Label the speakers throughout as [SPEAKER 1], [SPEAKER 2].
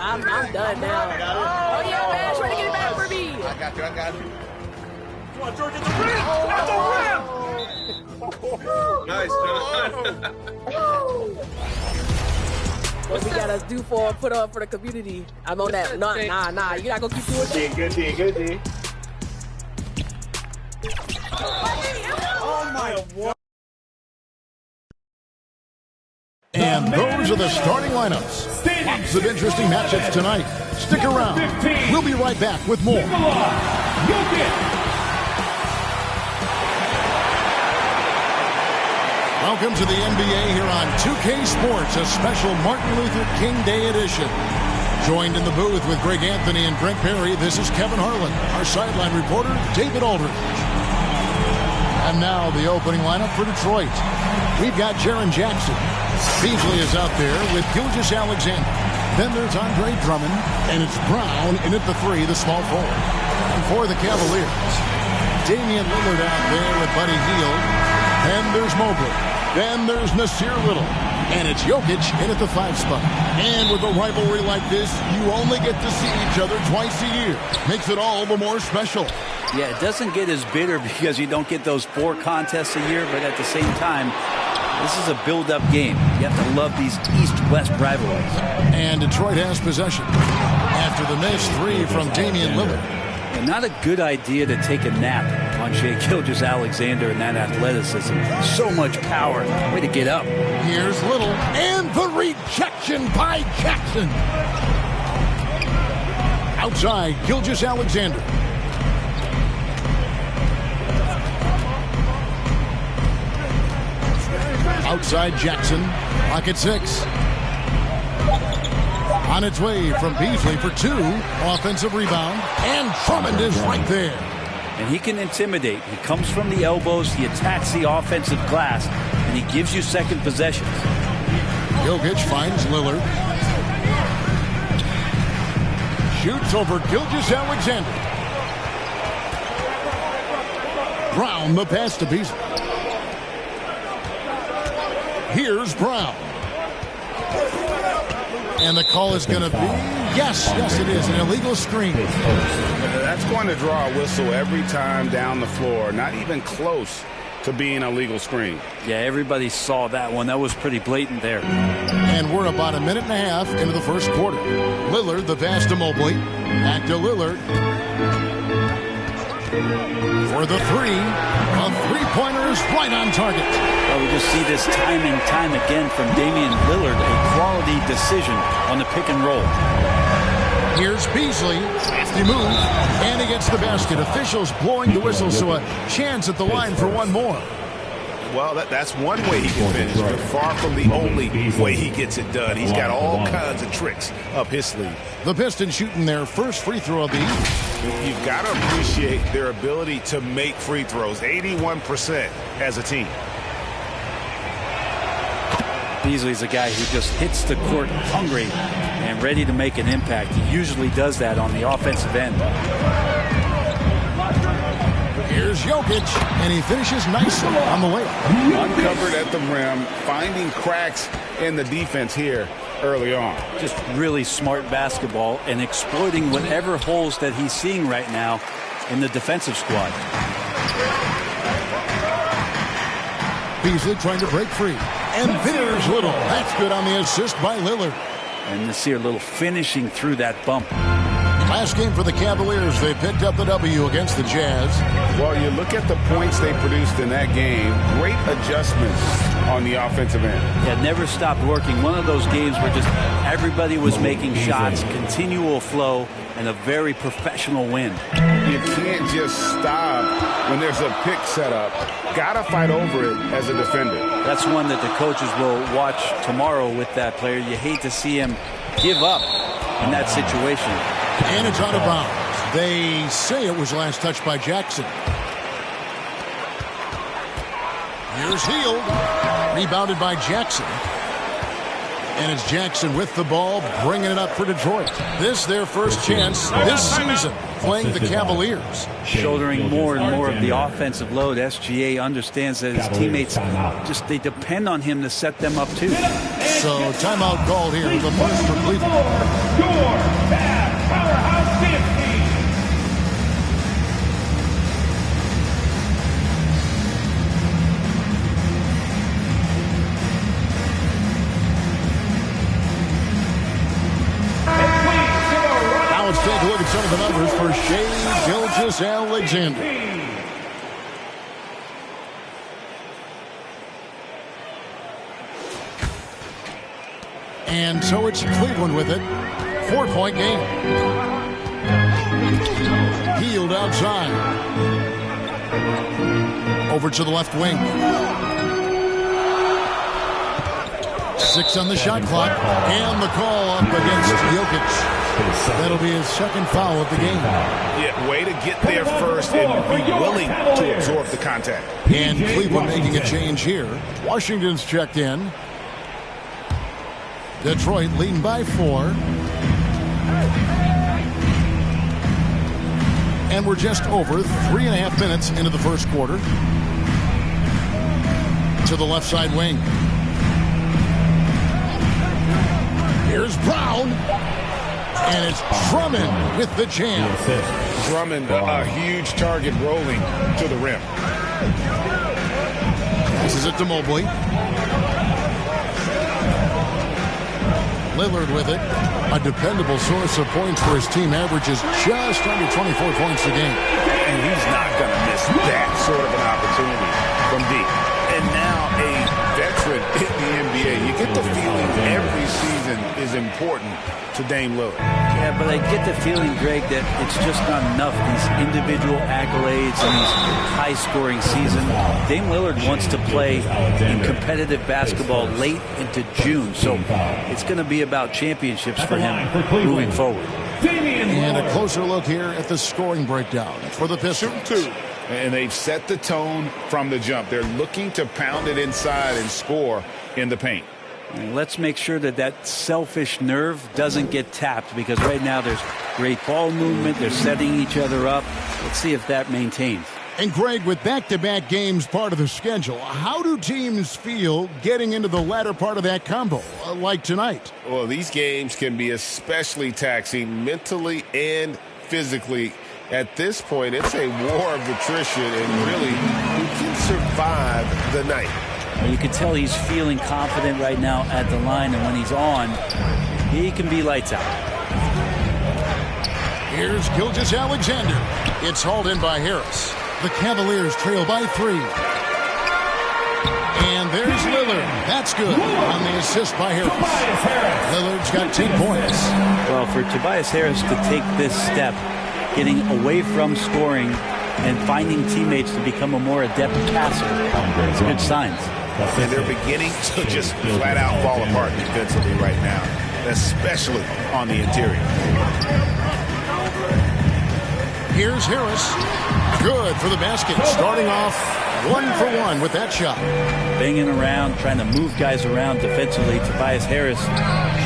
[SPEAKER 1] I'm done now. Oh, yeah, man. Trying to get it back for me.
[SPEAKER 2] I got you.
[SPEAKER 3] Come on, George, get the rim! At the rim!
[SPEAKER 2] Nice, John.
[SPEAKER 1] What we gotta do put on for the community? I'm on that. Nah. You're not gonna keep doing that.
[SPEAKER 2] Good D.
[SPEAKER 3] Oh my God.
[SPEAKER 4] And those are the starting lineups. Lots of interesting matchups tonight. Stick around. We'll be right back with more. Welcome to the NBA here on 2K Sports, a special Martin Luther King Day edition. Joined in the booth with Greg Anthony and Brent Perry, this is Kevin Harlan. Our sideline reporter, David Aldridge. And now the opening lineup for Detroit. We've got Jaren Jackson. Beasley is out there with Gilgeous Alexander. Then there's Andre Drummond, and it's Brown in at the 3, the small forward. And for the Cavaliers, Damian Lillard out there with Buddy Hield. Then there's Mobley. Then there's Nasir Little. And it's Jokic in at the 5 spot. And with a rivalry like this, you only get to see each other twice a year. Makes it all the more special.
[SPEAKER 5] Yeah, it doesn't get as bitter because you don't get those 4 contests a year, but at the same time, this is a build-up game. You have to love these East-West rivalries.
[SPEAKER 4] And Detroit has possession. After the missed 3 from Damian Lillard.
[SPEAKER 5] And not a good idea to take a nap on Shai Gilgeous-Alexander and that athleticism. So much power. Way to get up.
[SPEAKER 4] Here's Little. And the rejection by Jackson. Outside, Gilgeous-Alexander. Outside Jackson, pocket 6. On its way from Beasley for 2. Offensive rebound. And Drummond is right there.
[SPEAKER 5] And he can intimidate. He comes from the elbows. He attacks the offensive glass. And he gives you second possessions.
[SPEAKER 4] Jokic finds Lillard. Shoots over Gilgeous-Alexander. Brown, the pass to Beasley. Here's Brown. And the call is going to be, yes, it is, an illegal screen.
[SPEAKER 6] That's going to draw a whistle every time down the floor. Not even close to being a legal screen.
[SPEAKER 5] Yeah, everybody saw that one. That was pretty blatant there.
[SPEAKER 4] And we're about a minute and a half into the first quarter. Lillard, the pass to Mobley. Back to Lillard. For the 3. A three-pointer is right on target.
[SPEAKER 5] Well, we just see this time and time again from Damian Lillard, a quality decision on the pick and roll.
[SPEAKER 4] Here's Beasley. He moves, and he gets the basket. Officials blowing the whistle, so a chance at the line for one more.
[SPEAKER 6] Well, that's one way he can finish, but far from the only way he gets it done. He's got all kinds of tricks up his sleeve.
[SPEAKER 4] The Pistons shooting their first free throw of the evening.
[SPEAKER 6] You've got to appreciate their ability to make free throws. 81% as a team.
[SPEAKER 5] Beasley's a guy who just hits the court hungry and ready to make an impact. He usually does that on the offensive end.
[SPEAKER 4] Here's Jokic, and he finishes nicely on the way.
[SPEAKER 6] Uncovered at the rim, finding cracks in the defense here early on.
[SPEAKER 5] Just really smart basketball and exploiting whatever holes that he's seeing right now in the defensive squad.
[SPEAKER 4] Beasley trying to break free. And there's Little. That's good on the assist by Lillard.
[SPEAKER 5] And Nasir Little finishing through that bump.
[SPEAKER 4] Last game for the Cavaliers, they picked up the W against the Jazz.
[SPEAKER 6] Well, you look at the points they produced in that game. Great adjustments on the offensive end.
[SPEAKER 5] Yeah, never stopped working. One of those games where just everybody was making shots, continual flow, and a very professional win.
[SPEAKER 6] You can't just stop when there's a pick set up. Got to fight over it as a defender.
[SPEAKER 5] That's one that the coaches will watch tomorrow with that player. You hate to see him give up in that situation.
[SPEAKER 4] And it's out of bounds. They say it was last touched by Jackson. Here's Hield. Rebounded by Jackson. And it's Jackson with the ball, bringing it up for Detroit. This their first chance this season, playing the Cavaliers.
[SPEAKER 5] Shouldering more and more of the offensive load. SGA understands that his teammates they depend on him to set them up too.
[SPEAKER 4] So timeout called here, the first for Cleveland.
[SPEAKER 3] your Cavs powerhouse dance team.
[SPEAKER 4] Now let's take a look at some of the numbers for Shai Gilgeous-Alexander. And so it's Cleveland with it. 4-point game. Healed outside. Over to the left wing. 6 on the shot clock. And the call up against Jokic. That'll be his second foul of the game.
[SPEAKER 6] Yeah, way to get there first and be willing to absorb the contact.
[SPEAKER 4] And Cleveland making a change here. Washington's checked in. Detroit leading by 4. And we're just over 3.5 minutes into the first quarter. To the left side wing. Here's Brown. And it's Drummond with the jam.
[SPEAKER 6] Drummond, a huge target rolling to the rim.
[SPEAKER 4] Passes it to Mobley. Lillard with it. A dependable source of points for his team, averages just under 24 points a game.
[SPEAKER 6] And he's not going to miss that sort of an opportunity from deep. And now a veteran in the NBA. You get the feeling every season is important to Dame Lillard.
[SPEAKER 5] Yeah, but I get the feeling, Greg, that it's just not enough. These individual accolades and these high-scoring season. Dame Lillard wants to play in competitive basketball late into June, so it's going to be about championships for him moving forward.
[SPEAKER 4] And a closer look here at the scoring breakdown for the Pistons.
[SPEAKER 6] And they've set the tone from the jump. They're looking to pound it inside and score in the paint.
[SPEAKER 5] And let's make sure that that selfish nerve doesn't get tapped, because right now there's great ball movement. They're setting each other up. Let's see if that maintains.
[SPEAKER 4] And Greg, with back-to-back games part of the schedule, how do teams feel getting into the latter part of that combo, like tonight?
[SPEAKER 6] Well, these games can be especially taxing mentally and physically. At this point, it's a war of attrition, and really, who can survive the night?
[SPEAKER 5] Well, you can tell he's feeling confident right now at the line, and when he's on, he can be lights out.
[SPEAKER 4] Here's Gilgeous-Alexander. It's hauled in by Harris. The Cavaliers trail by 3. And there's Lillard. That's good on the assist by Harris. Lillard's got 10 points.
[SPEAKER 5] Well, for Tobias Harris to take this step, getting away from scoring and finding teammates to become a more adept passer, it's good signs.
[SPEAKER 6] And they're beginning to just flat out fall apart defensively right now, especially on the interior.
[SPEAKER 4] Here's Harris. Good for the basket. Starting off 1-for-1 with that shot.
[SPEAKER 5] Banging around, trying to move guys around defensively. Tobias Harris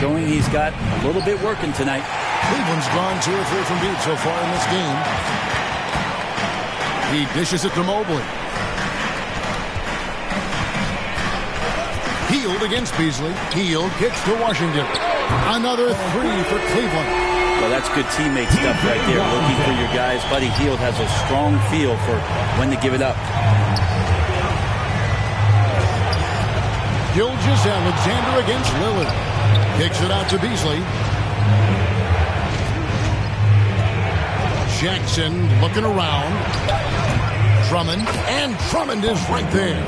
[SPEAKER 5] showing he's got a little bit working tonight.
[SPEAKER 4] Cleveland's gone 2 or 3 from deep so far in this game. He dishes it to Mobley. Hield against Beasley. Hield kicks to Washington. Another 3 for Cleveland.
[SPEAKER 5] Well, that's good teammate stuff right there. Looking for your guys. Buddy Hield has a strong feel for when to give it up.
[SPEAKER 4] Gilgeous-Alexander against Lillard. Kicks it out to Beasley. Jackson looking around. Drummond. And Drummond is right there.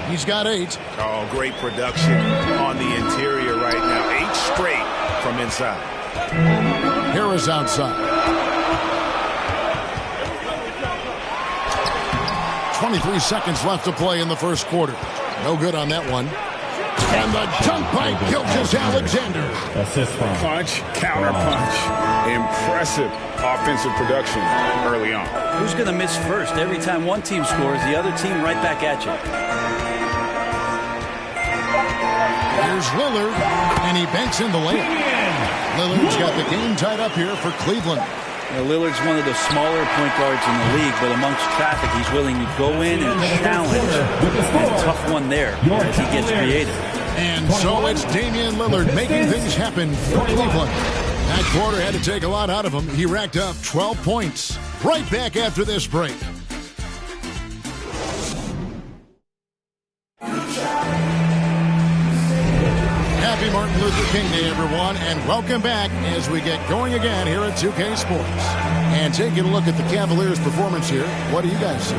[SPEAKER 4] He's got 8.
[SPEAKER 6] Oh, great production on the interior right now. 8 straight from inside.
[SPEAKER 4] Harris outside. 23 seconds left to play in the first quarter. No good on that one. And the dunk by Gilgeous-Alexander.
[SPEAKER 6] Punch, counter punch. Impressive offensive production early on.
[SPEAKER 5] Who's going to miss first? Every time one team scores, the other team right back at you.
[SPEAKER 4] Here's Lillard, and he banks in the layup. Lillard's got the game tied up here for Cleveland.
[SPEAKER 5] Lillard's one of the smaller point guards in the league, but amongst traffic, he's willing to go in and challenge. And a tough one there as he gets creative.
[SPEAKER 4] And so it's Damian Lillard making things happen for Cleveland. That quarter had to take a lot out of him. He racked up 12 points. Right back after this break. Happy Martin Luther King Day, everyone, and welcome back as we get going again here at 2K Sports. And taking a look at the Cavaliers' performance here, what do you guys see?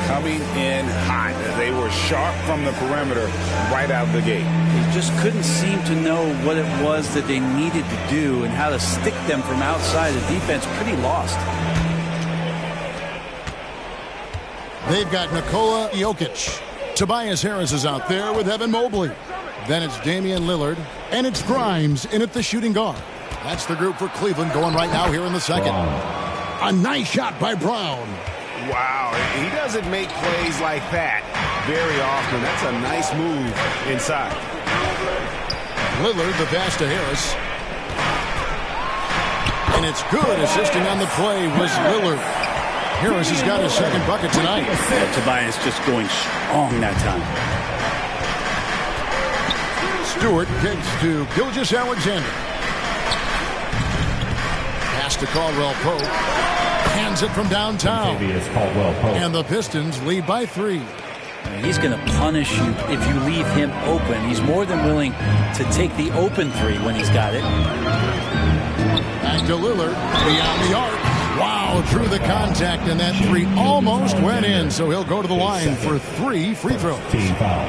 [SPEAKER 6] Coming in hot. They were sharp from the perimeter right out the gate.
[SPEAKER 5] They just couldn't seem to know what it was that they needed to do and how to stick them from outside. The defense pretty lost.
[SPEAKER 4] They've got Nikola Jokic. Tobias Harris is out there with Evan Mobley. Then it's Damian Lillard, and it's Grimes in at the shooting guard. That's the group for Cleveland going right now here in the second. A nice shot by Brown.
[SPEAKER 6] Wow, he doesn't make plays like that very often. That's a nice move inside.
[SPEAKER 4] Lillard, the pass to Harris. And it's good. Assisting on the play was Lillard. Harris has got his second bucket tonight.
[SPEAKER 5] Yeah, Tobias just going strong that time.
[SPEAKER 4] Stewart kicks to Gilgeous-Alexander. Pass to Caldwell Pope. Hands it from downtown. And the Pistons lead by 3.
[SPEAKER 5] He's going to punish you if you leave him open. He's more than willing to take the open 3 when he's got it.
[SPEAKER 4] Back to Lillard. Beyond the arc. Wow, drew the contact, and that 3 almost went in. So he'll go to the line for 3 free throws.
[SPEAKER 3] Team foul.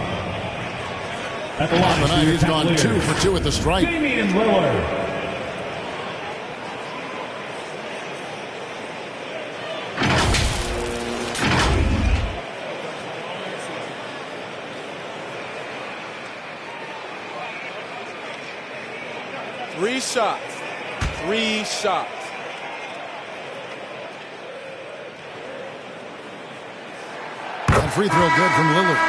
[SPEAKER 3] At the line,
[SPEAKER 4] tonight he's gone 2 for 2 at the stripe.
[SPEAKER 3] Damian Lillard.
[SPEAKER 2] Three shots.
[SPEAKER 4] And free throw good from Lillard.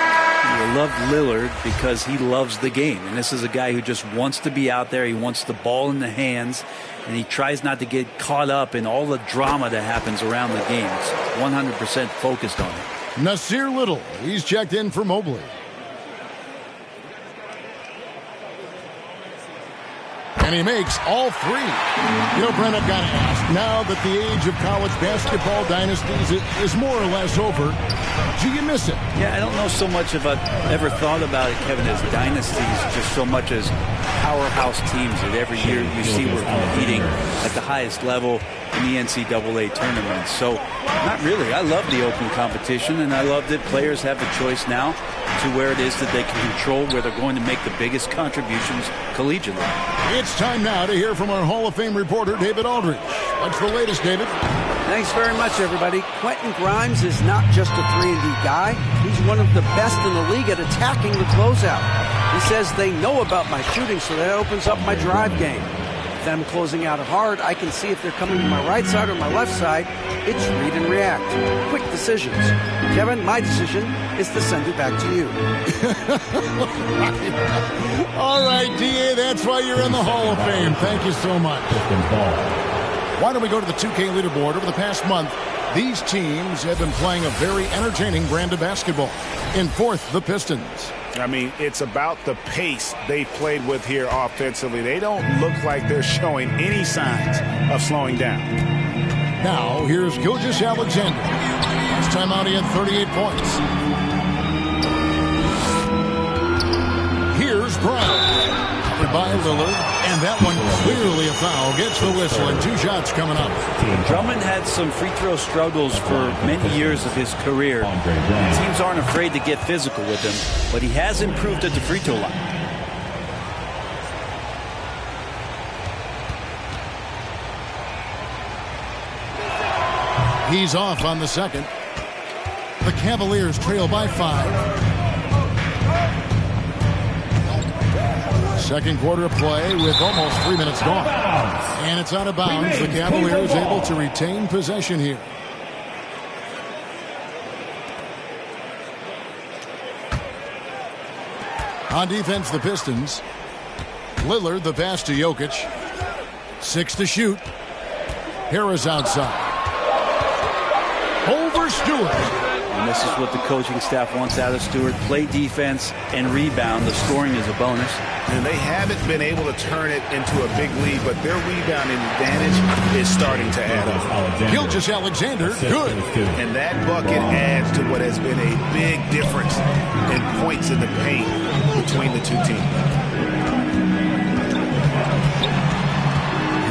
[SPEAKER 5] You love Lillard because he loves the game. And this is a guy who just wants to be out there. He wants the ball in the hands. And he tries not to get caught up in all the drama that happens around the game. He's 100% focused on it.
[SPEAKER 4] Nasir Little. He's checked in for Mobley. And he makes all 3. You know, Brent, I've got to ask, now that the age of college basketball dynasties is more or less over, do you miss it?
[SPEAKER 5] Yeah, I don't know so much if I've ever thought about it, Kevin, as dynasties, just so much as powerhouse teams that every year you see we're competing at the highest level in the NCAA tournament. So, not really. I love the open competition, and I love that players have the choice now to where it is that they can control where they're going to make the biggest contributions collegiately.
[SPEAKER 4] It's time now to hear from our Hall of Fame reporter, David Aldridge. What's the latest, David?
[SPEAKER 7] Thanks very much, everybody. Quentin Grimes is not just a 3-and-D guy. He's one of the best in the league at attacking the closeout. He says they know about my shooting, so that opens up my drive game. If I'm closing out hard, I can see if they're coming to my right side or my left side. It's read and react. Quick decisions. Kevin, my decision is to send it back to you.
[SPEAKER 4] All right, D.A., that's why you're in the Hall of Fame. Thank you so much. Why don't we go to the 2K leaderboard? Over the past month, these teams have been playing a very entertaining brand of basketball. In 4th, the Pistons.
[SPEAKER 6] I mean, it's about the pace they played with here offensively. They don't look like they're showing any signs of slowing down.
[SPEAKER 4] Now, here's Gilgeous-Alexander. Last time out, he had 38 points. Here's Brown. Covered by Lillard, and that one clearly a foul. Gets the whistle, and 2 shots coming up.
[SPEAKER 5] Drummond had some free throw struggles for many years of his career. Teams aren't afraid to get physical with him, but he has improved at the free throw line.
[SPEAKER 4] He's off on the second. The Cavaliers trail by 5. Second quarter of play with almost 3 minutes gone. And it's out of bounds. The Cavaliers able to retain possession here. On defense, the Pistons. Lillard, the pass to Jokic. 6 to shoot. Harris outside. Over Stewart.
[SPEAKER 5] And this is what the coaching staff wants out of Stewart. Play defense and rebound. The scoring is a bonus.
[SPEAKER 6] And they haven't been able to turn it into a big lead, but their rebounding advantage is starting to add up.
[SPEAKER 4] Gilgeous-Alexander, good.
[SPEAKER 6] And that bucket adds to what has been a big difference in points in the paint between the two teams.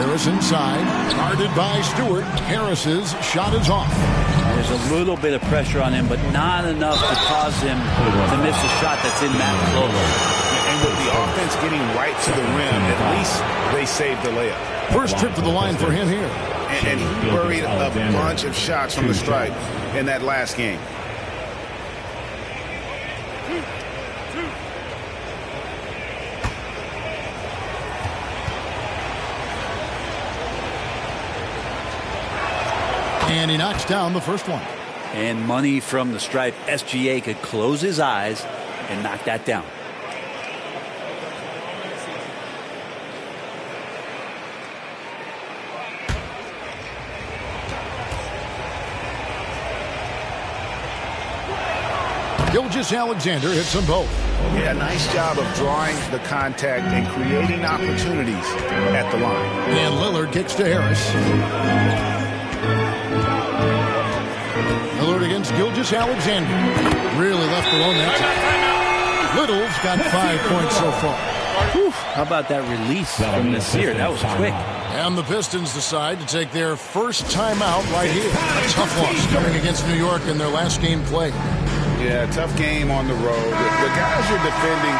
[SPEAKER 4] Harris inside, guarded by Stewart. Harris's shot is off.
[SPEAKER 5] There's a little bit of pressure on him, but not enough to cause him to miss a shot that's in that close.
[SPEAKER 6] And with the offense getting right to the rim, at least they saved the layup.
[SPEAKER 4] First trip to the line for him here.
[SPEAKER 6] And he buried a bunch of shots from the stripe in that last game.
[SPEAKER 4] And he knocks down the first one.
[SPEAKER 5] And money from the stripe. SGA could close his eyes and knock that down.
[SPEAKER 4] Gilgeous-Alexander hits them both.
[SPEAKER 6] Yeah, nice job of drawing the contact and creating opportunities at the line.
[SPEAKER 4] And Lillard kicks to Harris. Lillard against Gilgeous-Alexander. Really left alone that time. Little's got 5 points so far.
[SPEAKER 5] Whew. How about that release from Nasir? That was quick.
[SPEAKER 4] And the Pistons decide to take their first timeout right here. A tough loss coming against New York in their last game played.
[SPEAKER 6] Yeah, tough game on the road. The guys you're defending,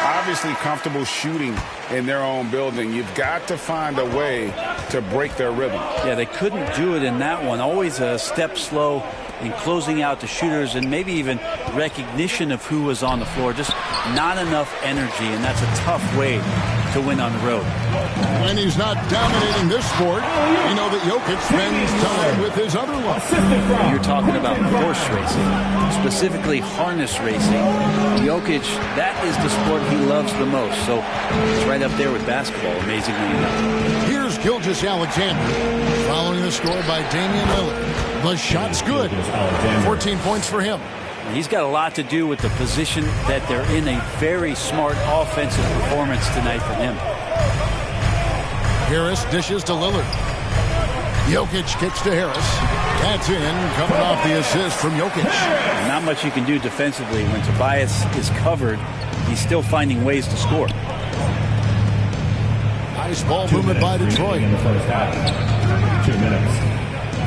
[SPEAKER 6] obviously comfortable shooting in their own building. You've got to find a way to break their rhythm.
[SPEAKER 5] Yeah, they couldn't do it in that one. Always a step slow in closing out the shooters and maybe even recognition of who was on the floor. Just not enough energy, and that's a tough way to win on the road.
[SPEAKER 4] When he's not dominating this sport, you know that Jokic spends time with his other love.
[SPEAKER 5] You're talking about horse racing, specifically harness racing. Jokic, that is the sport he loves the most. So it's right up there with basketball, amazingly enough.
[SPEAKER 4] Here's Gilgeous-Alexander following the score by Damian Lillard. The shot's good. 14 points for him.
[SPEAKER 5] He's got a lot to do with the position that they're in. A very smart offensive performance tonight for him.
[SPEAKER 4] Harris dishes to Lillard. Jokic kicks to Harris. That's in, coming off the assist from Jokic.
[SPEAKER 5] Not much you can do defensively when Tobias is covered. He's still finding ways to score.
[SPEAKER 4] Nice ball movement by Detroit.
[SPEAKER 3] In the first half. 2 minutes.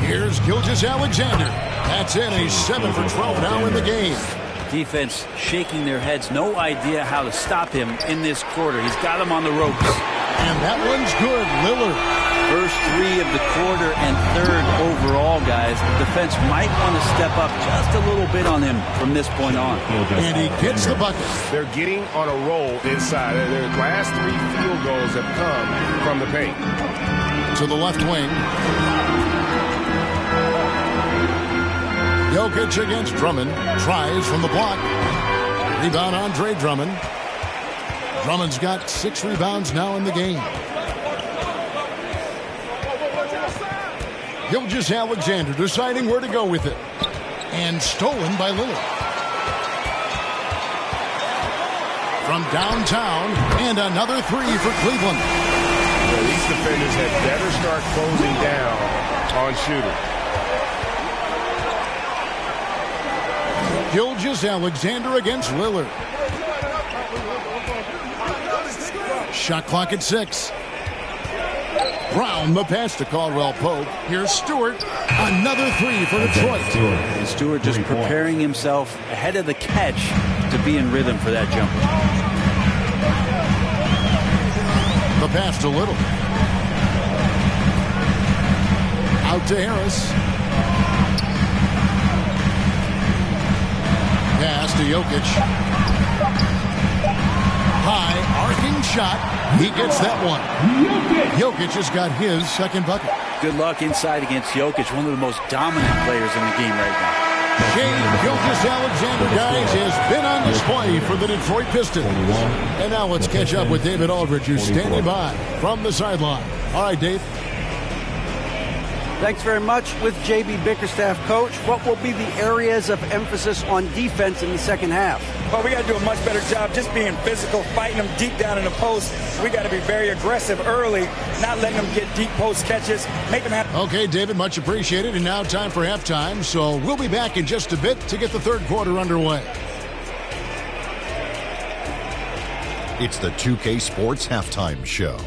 [SPEAKER 4] Here's Gilgeous-Alexander. That's in. He's 7 for 12 now in the game.
[SPEAKER 5] Defense shaking their heads. No idea how to stop him in this quarter. He's got him on the ropes.
[SPEAKER 4] And that one's good. Lillard.
[SPEAKER 5] First 3 of the quarter and 3rd overall, guys. The defense might want to step up just a little bit on him from this point on.
[SPEAKER 4] And he gets the bucket.
[SPEAKER 6] They're getting on a roll inside. Their last 3 field goals have come from the paint.
[SPEAKER 4] To the left wing. Jokic against Drummond. Tries from the block. Rebound Andre Drummond. Drummond's got 6 rebounds now in the game. Gilgeous-Alexander deciding where to go with it. And stolen by Lillard. From downtown, and another 3 for Cleveland.
[SPEAKER 6] Well, these defenders had better start closing down on shooters.
[SPEAKER 4] Gilgeous-Alexander against Lillard. Shot clock at 6. Brown, the pass to Caldwell Pope. Here's Stewart. Another 3 for Detroit.
[SPEAKER 5] And Stewart just preparing himself ahead of the catch to be in rhythm for that jumper.
[SPEAKER 4] The pass to Little. Out to Harris. Pass to Jokic. High, arcing shot. He gets that one. Jokic has got his second bucket.
[SPEAKER 5] Good luck inside against Jokic, one of the most dominant players in the game right now.
[SPEAKER 4] Gilgeous-Alexander, guys, has been on display for the Detroit Pistons. And now let's catch up with David Aldridge, who's standing by from the sideline. All right, Dave.
[SPEAKER 7] Thanks very much. With JB Bickerstaff, coach, what will be the areas of emphasis on defense in the second half?
[SPEAKER 2] but we got to do a much better job just being physical, fighting them deep down in the post. We got to be very aggressive early, not letting them get deep post catches, make them have.
[SPEAKER 4] Okay, David, much appreciated. And now time for halftime. So we'll be back in just a bit to get the third quarter underway.
[SPEAKER 8] It's the 2K Sports Halftime Show.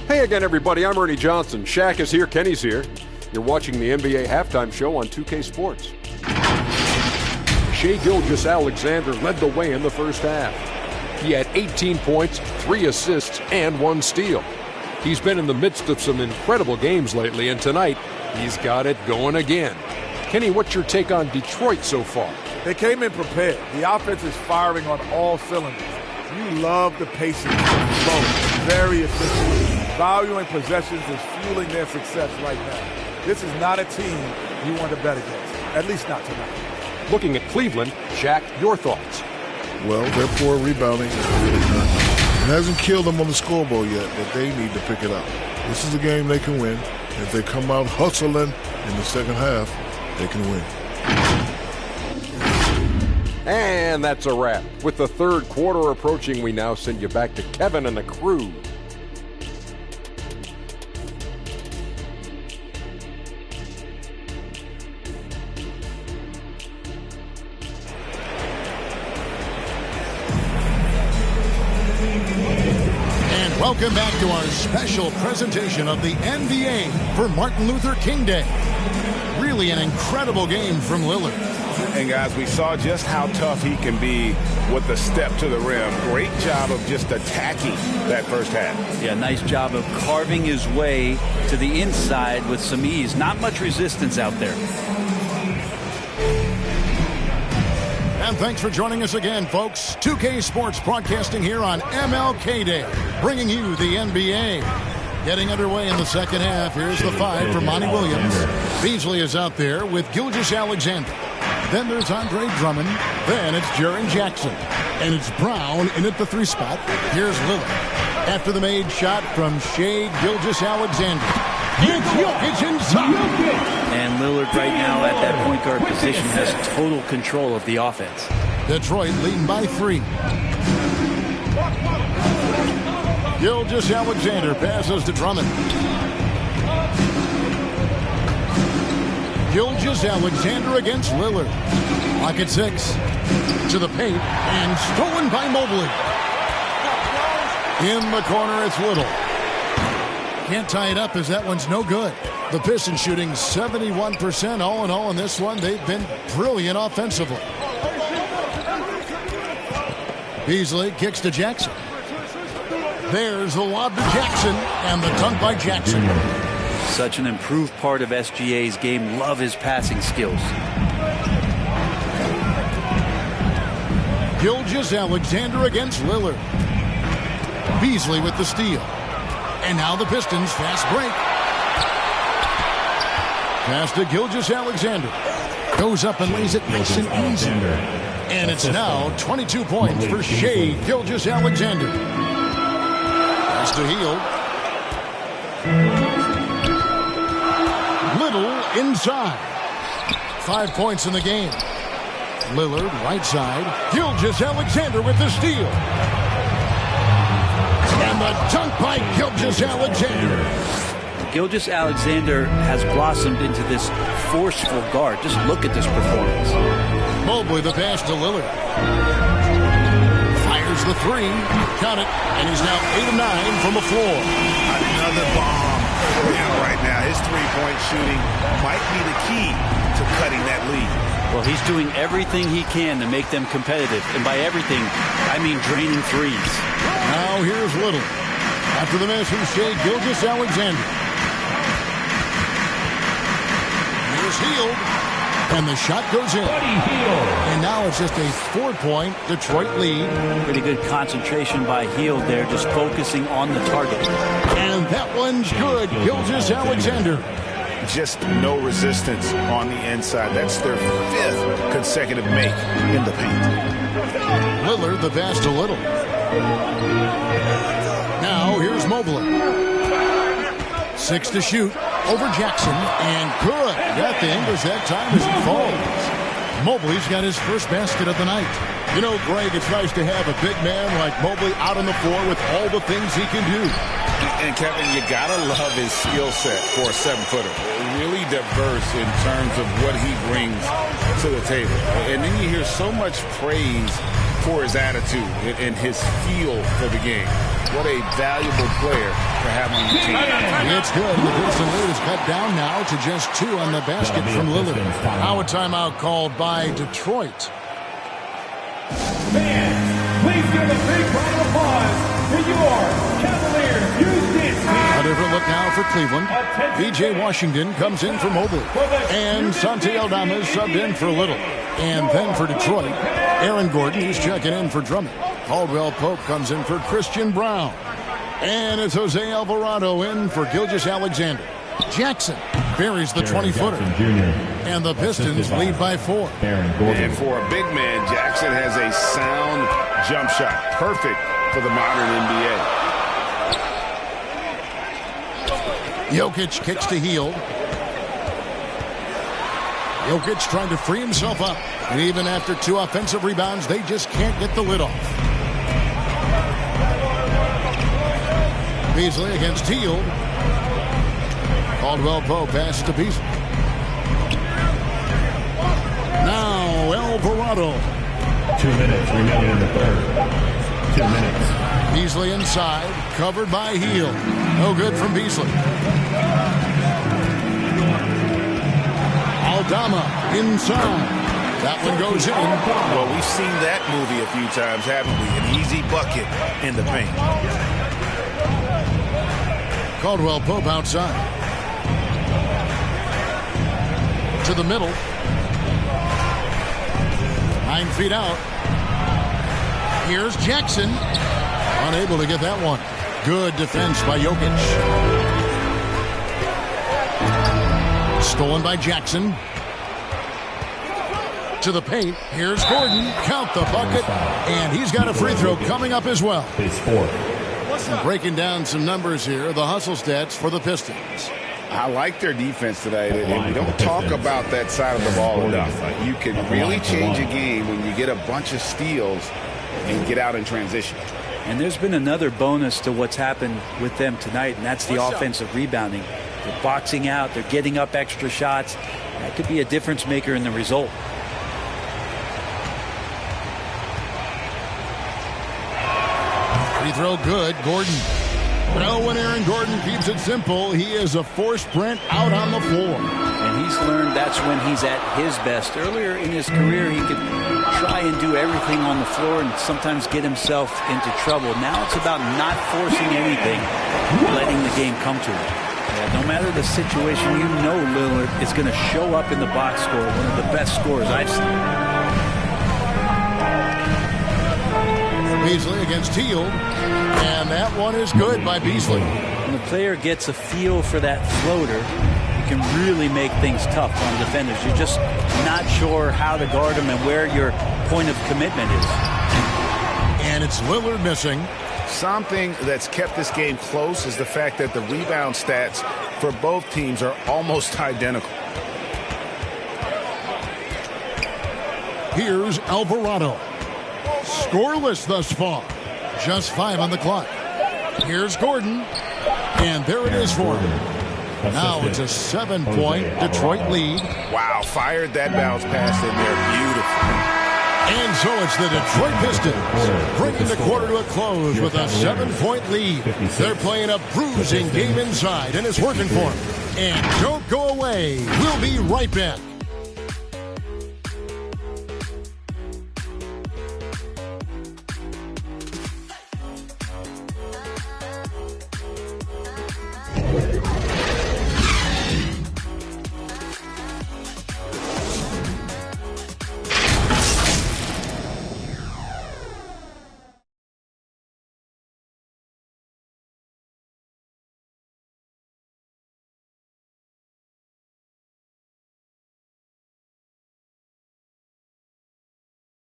[SPEAKER 9] Hey again, everybody. I'm Ernie Johnson. Shaq is here. Kenny's here. You're watching the NBA Halftime Show on 2K Sports. Shai Gilgeous-Alexander led the way in the first half. He had 18 points, 3 assists, and 1 steal. He's been in the midst of some incredible games lately, and tonight he's got it going again. Kenny, what's your take on Detroit so far?
[SPEAKER 10] They came in prepared. The offense is firing on all cylinders. You love the pacing, the flow, very efficient. Valuing possessions is fueling their success right now. This is not a team you want to bet against, at least not tonight.
[SPEAKER 9] Looking at Cleveland, Shaq, your thoughts?
[SPEAKER 11] Well, they're poor rebounding. It hasn't killed them on the scoreboard yet, but they need to pick it up. This is a game they can win. If they come out hustling in the second half, they can win.
[SPEAKER 9] And that's a wrap. With the third quarter approaching, we now send you back to Kevin and the crew.
[SPEAKER 4] Welcome back to our special presentation of the NBA for Martin Luther King Day. Really an incredible game from Lillard.
[SPEAKER 6] And guys, we saw just how tough he can be with the step to the rim. Great job of just attacking that first half.
[SPEAKER 5] Yeah, nice job of carving his way to the inside with some ease. Not much resistance out there.
[SPEAKER 4] And thanks for joining us again, folks. 2K Sports broadcasting here on MLK Day, bringing you the NBA. Getting underway in the second half. Here's the 5 for Monty Williams. Beasley is out there with Gilgeous-Alexander. Then there's Andre Drummond. Then it's Jaren Jackson. And it's Brown in at the 3 spot. Here's Lillard. After the made shot from Shai Gilgeous-Alexander. It's Jokic inside.
[SPEAKER 5] And Lillard right now at that point guard position has total control of the offense.
[SPEAKER 4] Detroit leading by 3. Gilgeous-Alexander passes to Drummond. Gilgeous-Alexander against Lillard. Lock at 6. To the paint and stolen by Mobley. In the corner, it's Little. Can't tie it up as that one's no good. The Pistons shooting 71% all in all in this one. They've been brilliant offensively. Beasley kicks to Jackson. There's the lob to Jackson and the dunk by Jackson.
[SPEAKER 5] Such an improved part of SGA's game. Love his passing skills.
[SPEAKER 4] Gilgeous-Alexander against Lillard. Beasley with the steal. And now the Pistons fast break. Pass to Gilgeous-Alexander. Goes up and lays it nice and easy. And it's now 22 points for Shai Gilgeous-Alexander. Pass to Hield. Little inside. 5 points in the game. Lillard right side. Gilgeous-Alexander with the steal. And the dunk by Gilgeous-Alexander.
[SPEAKER 5] Gilgeous-Alexander has blossomed into this forceful guard. Just look at this performance.
[SPEAKER 4] Mobley the pass to Lillard. Fires the 3. Count it. And he's now 8 of 9 from the floor.
[SPEAKER 6] Another bomb for him right now. His three-point shooting might be the key to cutting that lead.
[SPEAKER 5] Well, he's doing everything he can to make them competitive. And by everything, I mean draining threes.
[SPEAKER 4] Now here's Little. After the miss from Shai Gilgeous-Alexander. Here's Hield. And the shot goes in. And now it's just a 4-point Detroit lead.
[SPEAKER 5] Pretty good concentration by Hield there, just focusing on the target.
[SPEAKER 4] And that one's good. Gilgeous-Alexander.
[SPEAKER 6] Just no resistance on the inside. That's their 5th consecutive make in the paint.
[SPEAKER 4] Lillard the pass to Little. Now here's Mobley. 6 to shoot over Jackson, and good. Got the English that time as he falls. Mobley's got his first basket of the night. You know, Greg, it's nice to have a big man like Mobley out on the floor with all the things he can do.
[SPEAKER 6] And, Kevin, you got to love his skill set for a 7-footer. Really diverse in terms of what he brings to the table. And then you hear so much praise for his attitude and his feel for the game. What a valuable player to have on the team.
[SPEAKER 4] It's good. The Pistons lead is cut down now to just 2 on the basket from Lillard. Now a timeout called by Detroit.
[SPEAKER 3] Fans, please give a big round of applause to your Cavaliers Houston.
[SPEAKER 4] A different look now for Cleveland. B.J. Washington comes in for Mobley. And Santi Aldama is subbed in for Little. And then for Detroit, Aaron Gordon is checking in for Drummond. Caldwell Pope comes in for Christian Brown. And it's Jose Alvarado in for Gilgeous-Alexander. Jackson buries the 20-footer. And the Pistons lead by 4.
[SPEAKER 6] And for a big man, Jackson has a sound jump shot. Perfect for the modern NBA.
[SPEAKER 4] Jokic kicks to Hield. Jokic trying to free himself up. And even after 2 offensive rebounds, they just can't get the lid off. Beasley against Hield. Caldwell Pope passes to Beasley. Now Alvarado.
[SPEAKER 3] 2 minutes remaining in the third. 2 minutes.
[SPEAKER 4] Beasley inside, covered by Hield. No good from Beasley. Aldama inside. That one goes in.
[SPEAKER 6] Well, we've seen that movie a few times, haven't we? An easy bucket in the paint.
[SPEAKER 4] Caldwell Pope outside. To the middle. 9 feet out. Here's Jackson. Unable to get that one. Good defense by Jokic. Stolen by Jackson. To the paint. Here's Gordon. Count the bucket. And he's got a free throw coming up as well. Breaking down some numbers here. The hustle stats for the Pistons.
[SPEAKER 6] I like their defense today, and we don't talk about that side of the ball enough. You can really change a game when you get a bunch of steals and get out in transition.
[SPEAKER 5] And there's been another bonus to what's happened with them tonight, and that's the offensive rebounding. They're boxing out. They're getting up extra shots. That could be a difference maker in the result.
[SPEAKER 4] Free throw good. Gordon. Well, when Aaron Gordon keeps it simple, he is a force sprint out on the floor.
[SPEAKER 5] And he's learned that's when he's at his best. Earlier in his career, he could try and do everything on the floor and sometimes get himself into trouble. Now it's about not forcing anything, letting the game come to him. Yeah, no matter the situation, you know Lillard is going to show up in the box score, one of the best scorers I've seen.
[SPEAKER 4] Beasley against Hield, and that one is good by Beasley.
[SPEAKER 5] When the player gets a feel for that floater, it can really make things tough on defenders. You're just not sure how to guard them and where your point of commitment is.
[SPEAKER 4] And it's Lillard missing.
[SPEAKER 6] Something that's kept this game close is the fact that the rebound stats for both teams are almost identical.
[SPEAKER 4] Here's Alvarado. Scoreless thus far. Just 5 on the clock. Here's Gordon. And there it is for him. Now it's a 7-point Detroit lead.
[SPEAKER 6] Wow, fired that bounce pass in there. Beautiful.
[SPEAKER 4] And so it's the Detroit Pistons bringing the quarter to a close with a 7-point lead. They're playing a bruising game inside, and it's working for them. And don't go away. We'll be right back.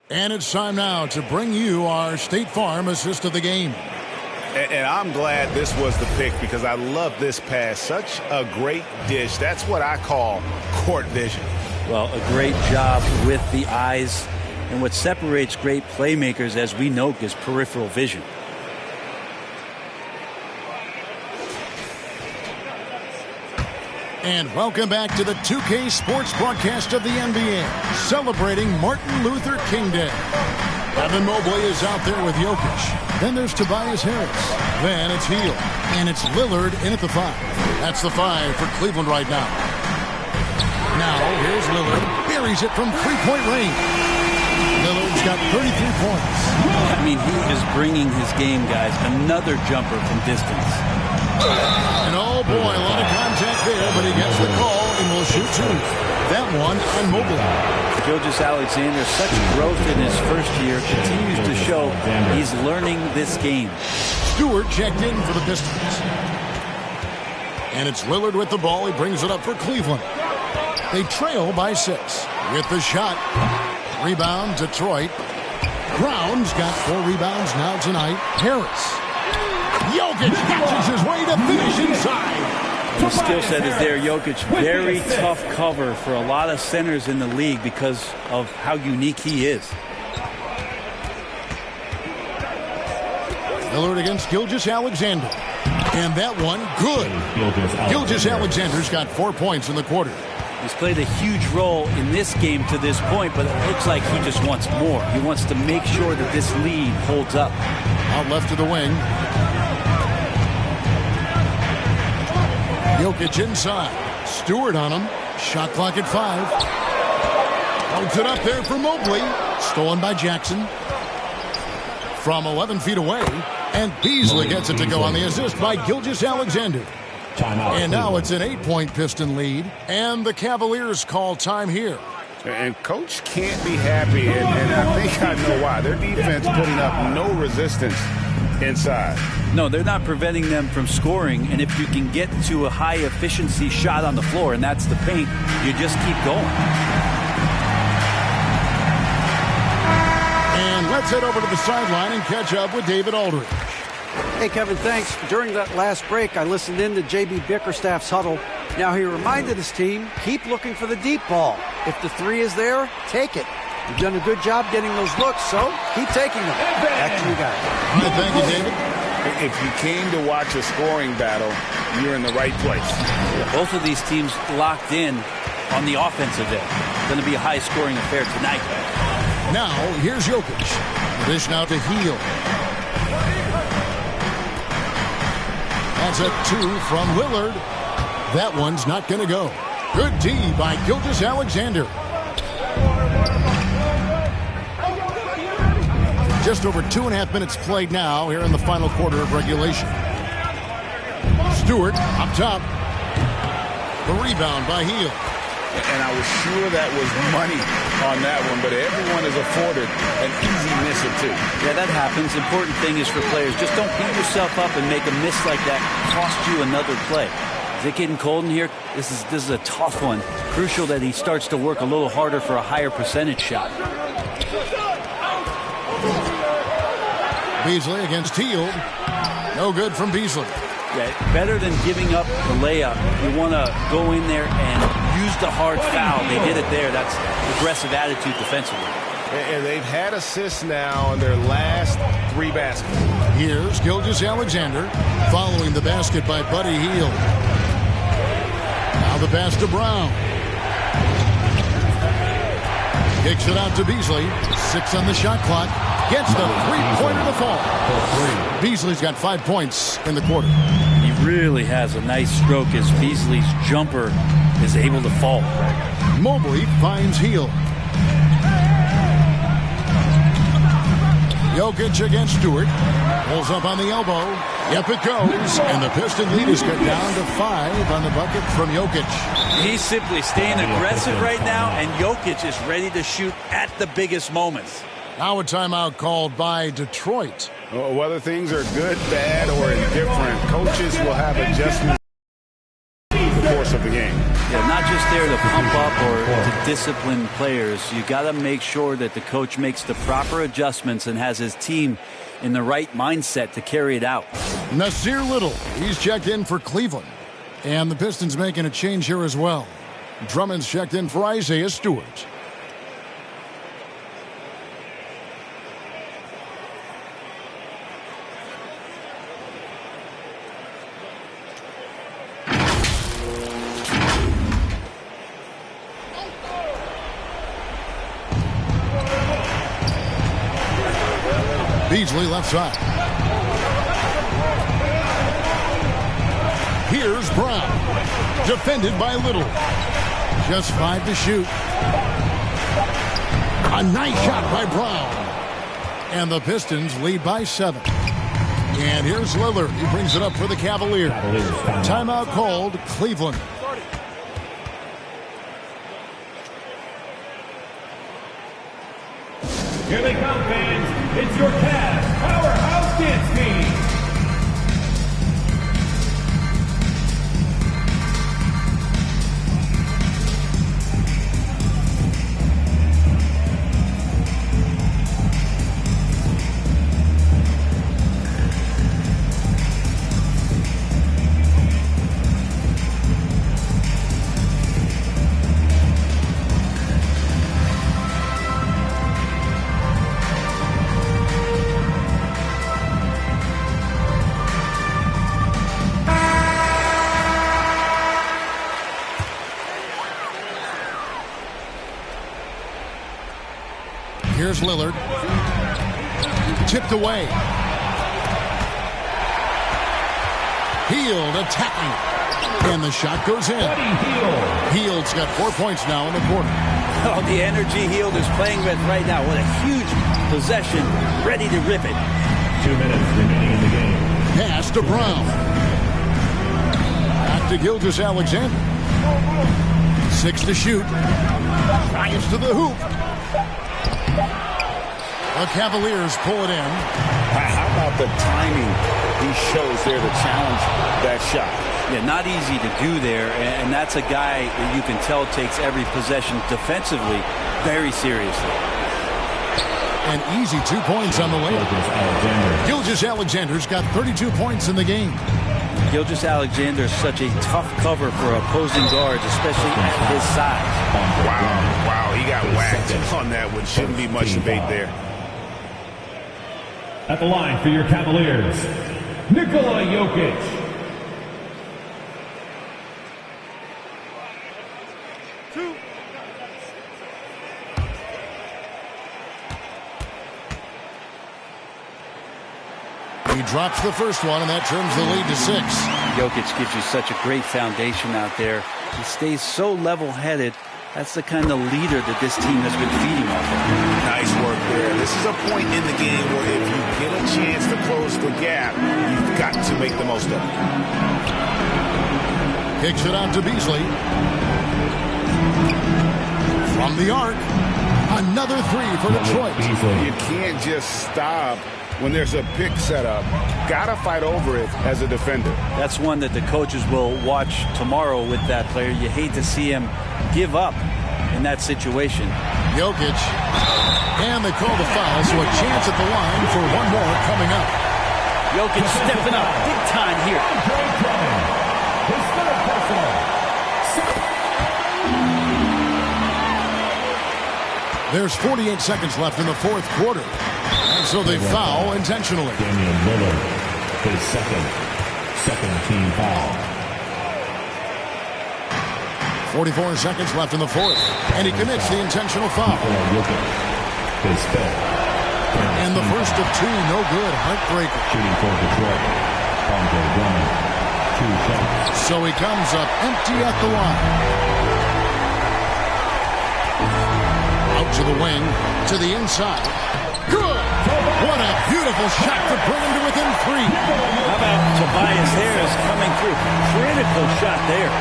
[SPEAKER 4] And it's time now to bring you our State Farm assist of the game.
[SPEAKER 6] And I'm glad this was the pick because I love this pass. Such a great dish. That's what I call court vision.
[SPEAKER 5] Well, a great job with the eyes. And what separates great playmakers, as we know, is peripheral vision.
[SPEAKER 4] And welcome back to the 2K Sports broadcast of the NBA, celebrating Martin Luther King Day. Evan Mobley is out there with Jokic. Then there's Tobias Harris. Then it's Hield. And it's Lillard in at the 5. That's the 5 for Cleveland right now. Now, here's Lillard. Buries it from three-point range. Lillard's got 33 points.
[SPEAKER 5] I mean, he is bringing his game, guys. Another jumper from distance.
[SPEAKER 4] And oh boy, a lot of contact there, but he gets the call and will shoot 2. That one on Mobley.
[SPEAKER 5] Gilgeous-Alexander, such growth in his first year, continues to show he's learning this game.
[SPEAKER 4] Stewart checked in for the Pistons. And it's Lillard with the ball. He brings it up for Cleveland. They trail by 6. With the shot. Rebound, Detroit. Brown's got 4 rebounds now tonight. Harris. Jokic catches his way to finish inside.
[SPEAKER 5] The skill set is there. Jokic, very tough cover for a lot of centers in the league because of how unique he is.
[SPEAKER 4] Lillard against Gilgeous-Alexander. And that one, good. Gilgeous-Alexander's got 4 points in the quarter.
[SPEAKER 5] He's played a huge role in this game to this point, but it looks like he just wants more. He wants to make sure that this lead holds up.
[SPEAKER 4] Out left to the wing. Jokic inside. Stewart on him. Shot clock at 5. Holds it up there for Mobley. Stolen by Jackson. From 11 feet away. And Beasley gets it to go on the assist by Gilgeous-Alexander. And now it's an 8-point Piston lead. And the Cavaliers call time here.
[SPEAKER 6] And Coach can't be happy, and I think I know why. Their defense putting up no resistance inside.
[SPEAKER 5] No, they're not preventing them from scoring, and if you can get to a high-efficiency shot on the floor, and that's the paint, you just keep going.
[SPEAKER 4] And let's head over to the sideline and catch up with David Aldridge.
[SPEAKER 7] Hey, Kevin, thanks. During that last break, I listened in to J.B. Bickerstaff's huddle. Now, he reminded his team, keep looking for the deep ball. If the 3 is there, take it. You've done a good job getting those looks, so keep taking them. Back to you guys.
[SPEAKER 4] Thank you, David.
[SPEAKER 6] If you came to watch a scoring battle, you're in the right place.
[SPEAKER 5] Both of these teams locked in on the offensive end. Going to be a high-scoring affair tonight.
[SPEAKER 4] Now, here's Jokic. Dish now to Hield. That's a 2 from Lillard. That one's not going to go. Good D by Gilgeous-Alexander. Just over 2.5 minutes played now here in the final quarter of regulation. Stewart up top. The rebound by Hield.
[SPEAKER 6] And I was sure that was money on that one, but everyone is afforded an easy miss or 2.
[SPEAKER 5] Yeah, that happens. Important thing is for players, just don't beat yourself up and make a miss like that cost you another play. Is it getting cold in here? This is a tough one. Crucial that he starts to work a little harder for a higher percentage shot.
[SPEAKER 4] Beasley against Hield. No good from Beasley.
[SPEAKER 5] Yeah, better than giving up the layup. You want to go in there and use the hard foul. They did it there. That's aggressive attitude defensively.
[SPEAKER 6] And they've had assists now in their last 3 baskets.
[SPEAKER 4] Here's Gilgeous-Alexander following the basket by Buddy Hield. Now the pass to Brown. Kicks it out to Beasley. 6 on the shot clock. Gets the 3-pointer to fall. Beasley's got 5 points in the quarter.
[SPEAKER 5] He really has a nice stroke as Beasley's jumper is able to fall.
[SPEAKER 4] Mobley finds Hield. Jokic against Stewart. Pulls up on the elbow. Yep, it goes. And the Piston lead is cut down to 5 on the bucket from Jokic.
[SPEAKER 5] He's simply staying aggressive right now, and Jokic is ready to shoot at the biggest moments.
[SPEAKER 4] Now a timeout called by Detroit.
[SPEAKER 6] Whether things are good, bad, or indifferent, coaches will have adjustments in the course of the game.
[SPEAKER 5] Yeah, not just there to pump up or to discipline players. You got to make sure that the coach makes the proper adjustments and has his team in the right mindset to carry it out.
[SPEAKER 4] Nasir Little, he's checked in for Cleveland. And the Pistons making a change here as well. Drummond's checked in for Isaiah Stewart. Beasley left side. Here's Brown. Defended by Little. Just 5 to shoot. A nice shot by Brown. And the Pistons lead by 7. And here's Lillard. He brings it up for the Cavaliers. Timeout called, Cleveland.
[SPEAKER 3] Here they come, fans. It's your Cavs Powerhouse Dance Team.
[SPEAKER 4] Here's Lillard. Tipped away. Hield attacking. And the shot goes in. Hield's got 4 points now in the quarter.
[SPEAKER 5] Oh, the energy Hield is playing with right now. What a huge possession. Ready to rip it.
[SPEAKER 3] 2 minutes remaining in the game.
[SPEAKER 4] Pass to Brown. Back to Gilgeous-Alexander. 6 to shoot. Drives to the hoop. The Cavaliers pull it in.
[SPEAKER 6] How about the timing he shows there to challenge that shot?
[SPEAKER 5] Yeah, not easy to do there, and that's a guy that you can tell takes every possession defensively very seriously.
[SPEAKER 4] An easy 2 points on the way. Gilgeous-Alexander's got 32 points in the game.
[SPEAKER 5] Gilgeous-Alexander is such a tough cover for opposing guards, especially at his size.
[SPEAKER 6] Wow, he got whacked on that one. Shouldn't be much debate there.
[SPEAKER 3] At the line for your Cavaliers, Nikola Jokic.
[SPEAKER 4] He drops the first one, and that turns the lead to 6.
[SPEAKER 5] Jokic gives you such a great foundation out there. He stays so level-headed. That's the kind of leader that this team has been feeding off of.
[SPEAKER 6] Nice work there. This is a point in the game where if you get a chance to close the gap, you've got to make the most of it.
[SPEAKER 4] Kicks it out to Beasley. From the arc, another 3 for Detroit.
[SPEAKER 6] You can't just stop when there's a pick set up. Gotta fight over it as a defender.
[SPEAKER 5] That's one that the coaches will watch tomorrow with that player. You hate to see him give up in that situation.
[SPEAKER 4] Jokic. And they call the foul, so a chance at the line for one more coming up.
[SPEAKER 5] Jokic stepping up big time here.
[SPEAKER 3] His third personal.
[SPEAKER 4] There's 48 seconds left in the fourth quarter. And so they foul intentionally.
[SPEAKER 3] Damian Lillard, his second team foul.
[SPEAKER 4] 44 seconds left in the fourth. And he commits the intentional foul.
[SPEAKER 3] His fifth.
[SPEAKER 4] And the first of 2, no good. Heartbreaker.
[SPEAKER 3] Shooting for Detroit. Andre Drummond, 2 shots.
[SPEAKER 4] So he comes up empty at the line. Out to the wing, to the inside. Good! What a beautiful shot to bring him to within 3.
[SPEAKER 5] How about Tobias Harris coming through? Critical shot there.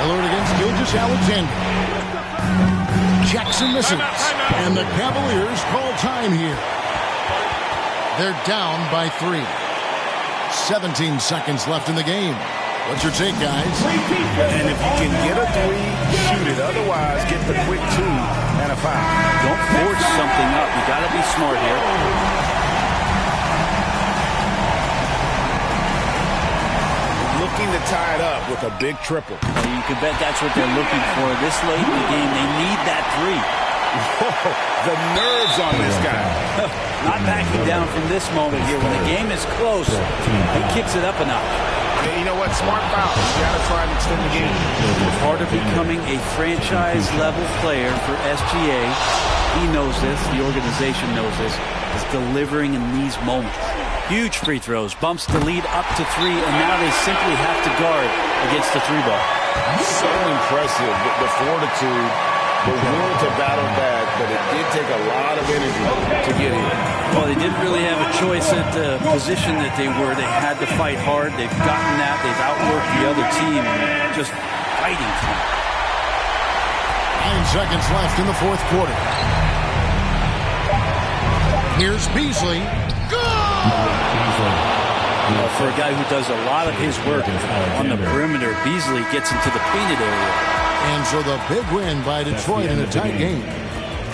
[SPEAKER 4] Lillard against Gilgeous-Alexander. Jackson misses. And the Cavaliers call time here. They're down by 3. 17 seconds left in the game. What's your take, guys?
[SPEAKER 6] And if you can get a 3, shoot it. Otherwise, get the quick 2 and a foul.
[SPEAKER 5] Don't force something up. You got to be smart here.
[SPEAKER 6] looking to tie it up with a big triple.
[SPEAKER 5] You can bet that's what they're looking for. This late in the game, they need that three.
[SPEAKER 6] Whoa, the nerves on this guy.
[SPEAKER 5] Not backing down from this moment here. When the game is close, he kicks it up a notch.
[SPEAKER 6] Hey, you know what? Smart foul. You got to try and extend the game.
[SPEAKER 5] Part of becoming a franchise-level player for SGA, he knows this, the organization knows this, is delivering in these moments. Huge free throws, bumps the lead up to 3, and now they simply have to guard against the 3 ball.
[SPEAKER 6] So impressive, the fortitude, the will to battle back, but it did take a lot of energy to get here.
[SPEAKER 5] Well, they didn't really have a choice at the position that they were. They had to fight hard. They've gotten that. They've outworked the other team, just fighting for it.
[SPEAKER 4] 9 seconds left in the fourth quarter. Here's Beasley.
[SPEAKER 5] For a guy who does a lot of his work on the perimeter, Beasley gets into the painted area.
[SPEAKER 4] And so the big win by Detroit in a tight game.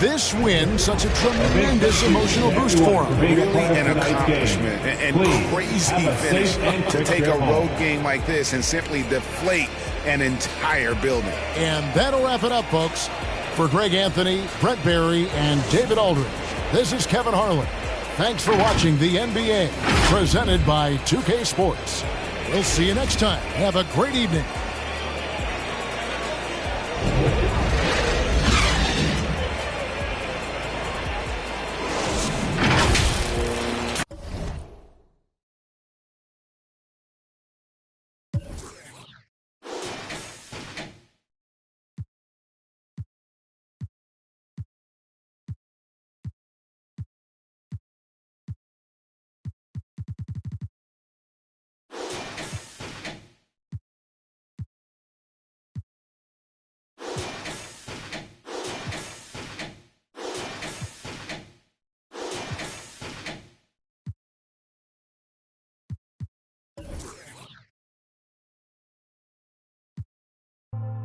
[SPEAKER 4] This win, such a tremendous emotional boost for him.
[SPEAKER 6] Really an accomplishment and crazy finish to take a road game like this and simply deflate an entire building.
[SPEAKER 4] And that'll wrap it up, folks. For Greg Anthony, Brett Barry, and David Aldridge, this is Kevin Harlan. Thanks for watching the NBA, presented by 2K Sports. We'll see you next time. Have a great evening.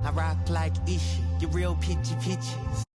[SPEAKER 12] I rock like Ishi, get real pitchy pitches.